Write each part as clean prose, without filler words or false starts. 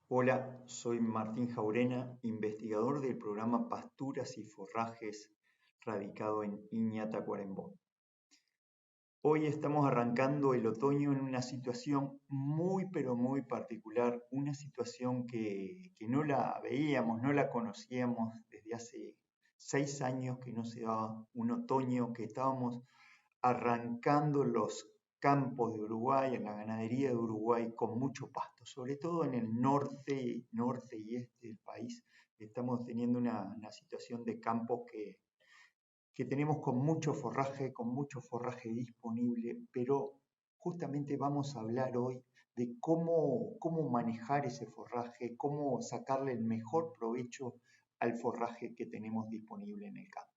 Hola, soy Martín Jaurena, investigador del programa Pasturas y Forrajes radicado en Iña, Tacuarembó. Hoy estamos arrancando el otoño en una situación muy pero muy particular, una situación que no la veíamos, no la conocíamos desde hace 6 años que no se daba un otoño, que estábamos arrancando los campos de Uruguay, en la ganadería de Uruguay, con mucho pasto, sobre todo en el norte y este del país. Estamos teniendo una situación de campos que tenemos con mucho forraje disponible, pero justamente vamos a hablar hoy de cómo manejar ese forraje, cómo sacarle el mejor provecho al forraje que tenemos disponible en el campo.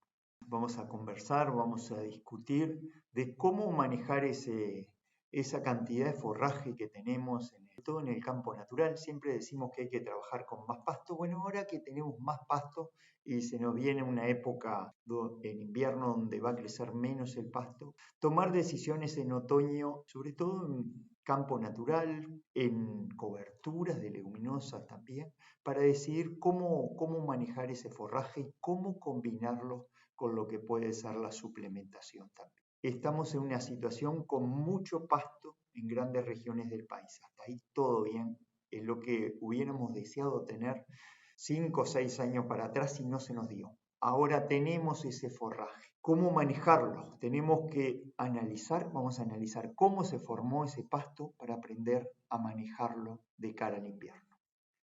Vamos a conversar, vamos a discutir de cómo manejar esa cantidad de forraje que tenemos, todo en el campo natural. Siempre decimos que hay que trabajar con más pasto. Bueno, ahora que tenemos más pasto y se nos viene una época en invierno donde va a crecer menos el pasto, tomar decisiones en otoño, sobre todo en campo natural, en coberturas de leguminosas también, para decidir cómo manejar ese forraje y cómo combinarlo con lo que puede ser la suplementación también. Estamos en una situación con mucho pasto en grandes regiones del país. Hasta ahí todo bien. Es lo que hubiéramos deseado tener 5 o 6 años para atrás y no se nos dio. Ahora tenemos ese forraje. ¿Cómo manejarlo? Tenemos que analizar, vamos a analizar cómo se formó ese pasto para aprender a manejarlo de cara al invierno.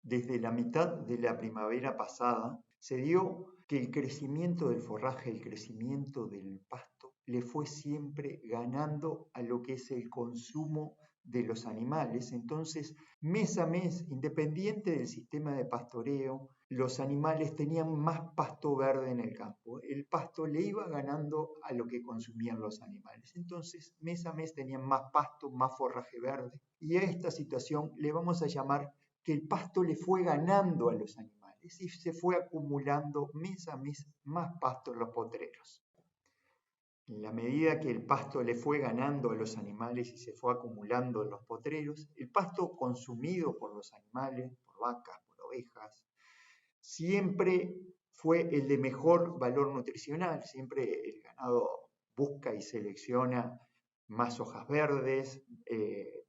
Desde la mitad de la primavera pasada se dio que el crecimiento del forraje, el crecimiento del pasto, le fue siempre ganando a lo que es el consumo de los animales. Entonces, mes a mes, independiente del sistema de pastoreo, los animales tenían más pasto verde en el campo. El pasto le iba ganando a lo que consumían los animales. Entonces, mes a mes tenían más pasto, más forraje verde. Y a esta situación le vamos a llamar que el pasto le fue ganando a los animales y se fue acumulando mes a mes más pasto en los potreros. En la medida que el pasto le fue ganando a los animales y se fue acumulando en los potreros, el pasto consumido por los animales, por vacas, por ovejas, siempre fue el de mejor valor nutricional. Siempre el ganado busca y selecciona más hojas verdes,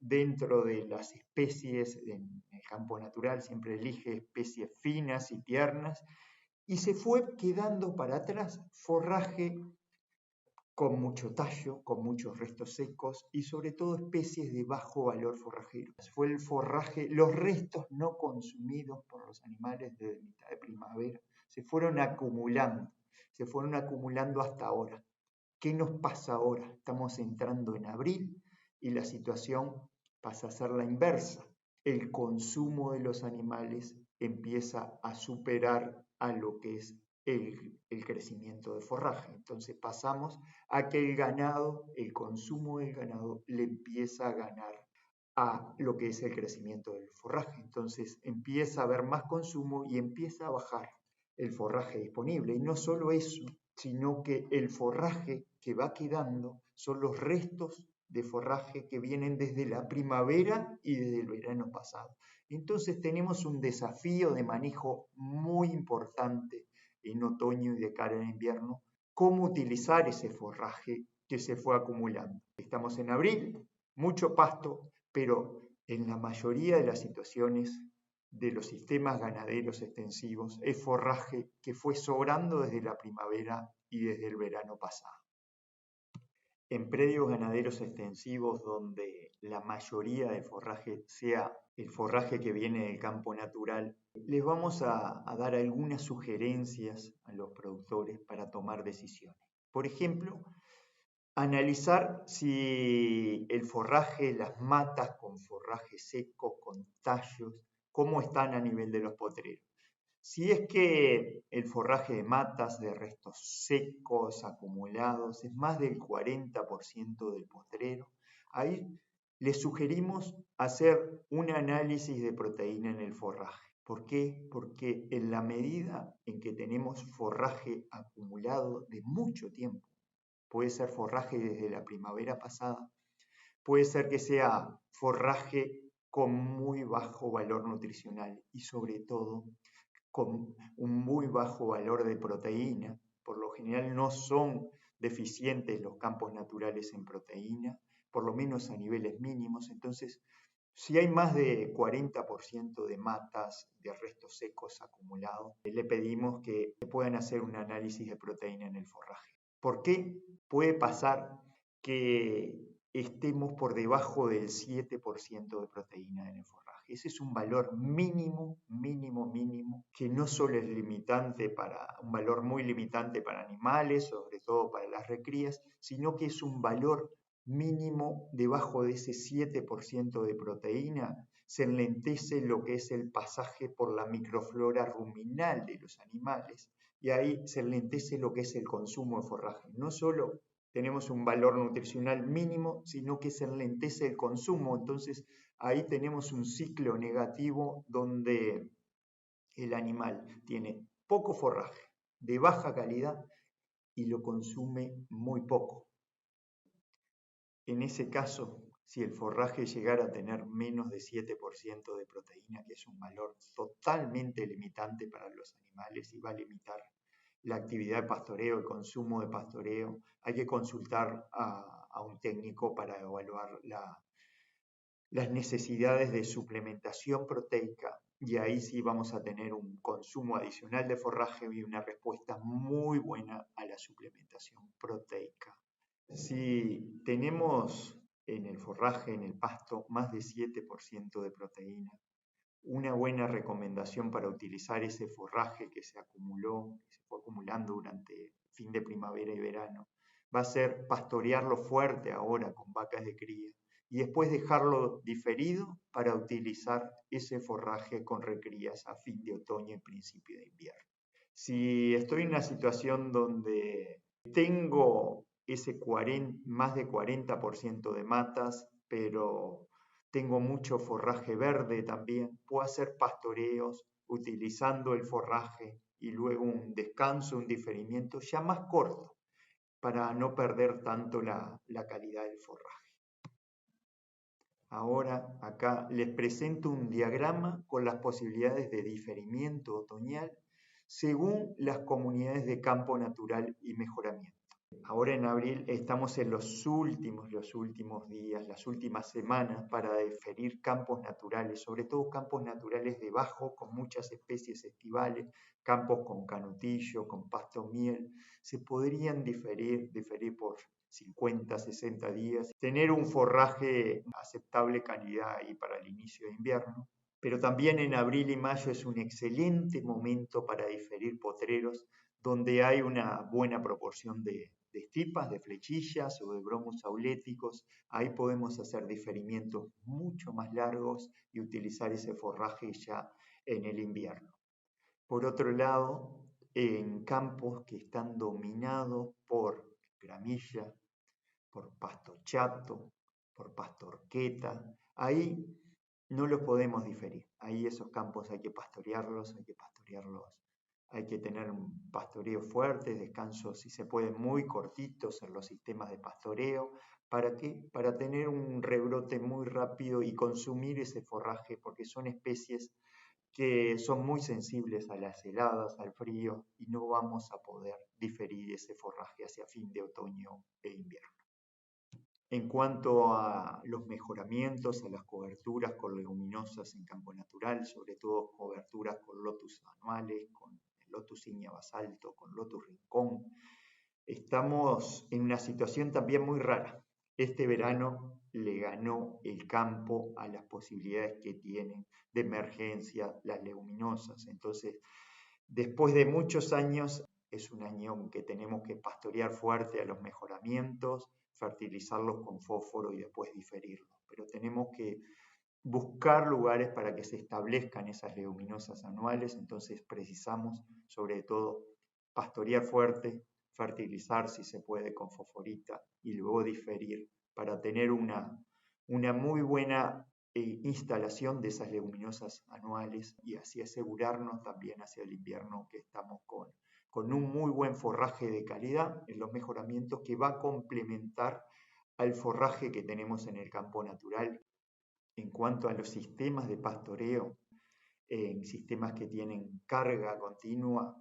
dentro de las especies en el campo natural siempre elige especies finas y tiernas, y se fue quedando para atrás forraje con mucho tallo, con muchos restos secos y sobre todo especies de bajo valor forrajero. Fue el forraje, los restos no consumidos por los animales desde mitad de primavera, se fueron acumulando hasta ahora. ¿Qué nos pasa ahora? Estamos entrando en abril y la situación pasa a ser la inversa. El consumo de los animales empieza a superar a lo que es el crecimiento de forraje. Entonces pasamos a que el consumo del ganado le empieza a ganar a lo que es el crecimiento del forraje. Entonces empieza a haber más consumo y empieza a bajar el forraje disponible. Y no solo eso, sino que el forraje que va quedando son los restos de forraje que vienen desde la primavera y desde el verano pasado. Entonces tenemos un desafío de manejo muy importante en otoño y de cara al invierno, cómo utilizar ese forraje que se fue acumulando. Estamos en abril, mucho pasto, pero en la mayoría de las situaciones de los sistemas ganaderos extensivos es forraje que fue sobrando desde la primavera y desde el verano pasado. En predios ganaderos extensivos donde la mayoría del forraje sea el forraje que viene del campo natural, les vamos a dar algunas sugerencias a los productores para tomar decisiones. Por ejemplo, analizar si el forraje, las matas con forraje seco, con tallos, cómo están a nivel de los potreros. Si es que el forraje de matas, de restos secos, acumulados, es más del 40% del potrero, ahí les sugerimos hacer un análisis de proteína en el forraje. ¿Por qué? Porque en la medida en que tenemos forraje acumulado de mucho tiempo, puede ser forraje desde la primavera pasada, puede ser que sea forraje con muy bajo valor nutricional y sobre todo con un muy bajo valor de proteína. Por lo general no son deficientes los campos naturales en proteína, por lo menos a niveles mínimos. Entonces, si hay más de 40% de matas, de restos secos acumulados, le pedimos que puedan hacer un análisis de proteína en el forraje. ¿Por qué puede pasar que estemos por debajo del 7% de proteína en el forraje? Ese es un valor mínimo, mínimo, mínimo, que no solo es limitante un valor muy limitante para animales, sobre todo para las recrías, sino que es un valor mínimo debajo de ese 7% de proteína, se enlentece lo que es el pasaje por la microflora ruminal de los animales y ahí se enlentece lo que es el consumo de forraje. No solo tenemos un valor nutricional mínimo, sino que se enlentece el consumo. Entonces ahí tenemos un ciclo negativo donde el animal tiene poco forraje de baja calidad y lo consume muy poco. En ese caso, si el forraje llegara a tener menos de 7% de proteína, que es un valor totalmente limitante para los animales y va a limitar la actividad de pastoreo, el consumo de pastoreo, hay que consultar a un técnico para evaluar las necesidades de suplementación proteica y ahí sí vamos a tener un consumo adicional de forraje y una respuesta muy buena a la suplementación proteica. Si tenemos en el forraje, en el pasto, más de 7% de proteína, una buena recomendación para utilizar ese forraje que se acumuló, que se fue acumulando durante fin de primavera y verano, va a ser pastorearlo fuerte ahora con vacas de cría y después dejarlo diferido para utilizar ese forraje con recrías a fin de otoño y principio de invierno. Si estoy en una situación donde tengo ese más de 40% de matas, pero tengo mucho forraje verde también, puedo hacer pastoreos utilizando el forraje y luego un descanso, un diferimiento ya más corto para no perder tanto la calidad del forraje. Ahora acá les presento un diagrama con las posibilidades de diferimiento otoñal según las comunidades de campo natural y mejoramiento. Ahora en abril estamos en los últimos días, las últimas semanas para diferir campos naturales, sobre todo campos naturales de bajo con muchas especies estivales, campos con canutillo, con pasto miel, se podrían diferir por 50, 60 días, tener un forraje aceptable calidad ahí para el inicio de invierno. Pero también en abril y mayo es un excelente momento para diferir potreros donde hay una buena proporción de estipas, de flechillas o de bromos auléticos. Ahí podemos hacer diferimientos mucho más largos y utilizar ese forraje ya en el invierno. Por otro lado, en campos que están dominados por gramilla, por pasto chato, por pasto horqueta, ahí no los podemos diferir. Ahí esos campos hay que pastorearlos, hay que tener un pastoreo fuerte, descansos si se puede muy cortitos en los sistemas de pastoreo. ¿Para qué? Para tener un rebrote muy rápido y consumir ese forraje, porque son especies que son muy sensibles a las heladas, al frío, y no vamos a poder diferir ese forraje hacia fin de otoño e invierno. En cuanto a los mejoramientos, a las coberturas con leguminosas en campo natural, sobre todo coberturas con lotus anuales, con lotus ignia basalto, con lotus rincón, estamos en una situación también muy rara. Este verano le ganó el campo a las posibilidades que tienen de emergencia las leguminosas. Entonces, después de muchos años, es un año que tenemos que pastorear fuerte a los mejoramientos, fertilizarlos con fósforo y después diferirlos. Pero tenemos que buscar lugares para que se establezcan esas leguminosas anuales, entonces precisamos sobre todo pastorear fuerte, fertilizar si se puede con fosforita y luego diferir para tener una muy buena instalación de esas leguminosas anuales y así asegurarnos también hacia el invierno que estamos con un muy buen forraje de calidad en los mejoramientos que va a complementar al forraje que tenemos en el campo natural en cuanto a los sistemas de pastoreo, en sistemas que tienen carga continua,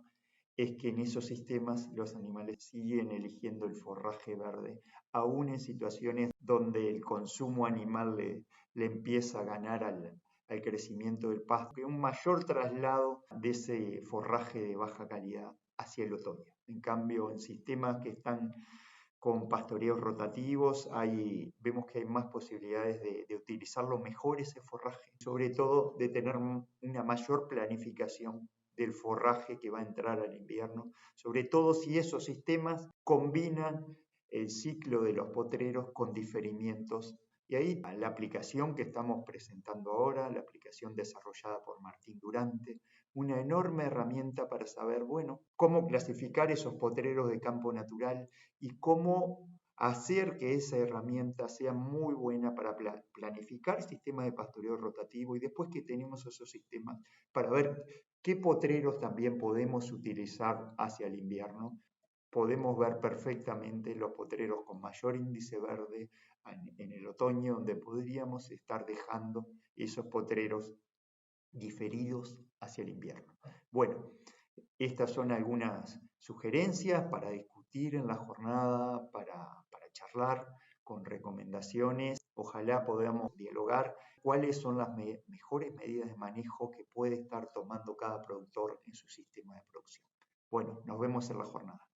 es que en esos sistemas los animales siguen eligiendo el forraje verde, aún en situaciones donde el consumo animal le empieza a ganar al crecimiento del pasto, que un mayor traslado de ese forraje de baja calidad hacia el otoño. En cambio, en sistemas que están con pastoreos rotativos, vemos que hay más posibilidades de utilizarlo mejor ese forraje, sobre todo de tener una mayor planificación del forraje que va a entrar al invierno, sobre todo si esos sistemas combinan el ciclo de los potreros con diferimientos. Y ahí la aplicación que estamos presentando ahora, la aplicación desarrollada por Martín Durante, una enorme herramienta para saber, bueno, cómo clasificar esos potreros de campo natural y cómo hacer que esa herramienta sea muy buena para planificar sistemas de pastoreo rotativo y después que tenemos esos sistemas para ver qué potreros también podemos utilizar hacia el invierno. Podemos ver perfectamente los potreros con mayor índice verde en el otoño, donde podríamos estar dejando esos potreros diferidos hacia el invierno. Bueno, estas son algunas sugerencias para discutir en la jornada, para charlar con recomendaciones. Ojalá podamos dialogar cuáles son las mejores medidas de manejo que puede estar tomando cada productor en su sistema de producción. Bueno, nos vemos en la jornada.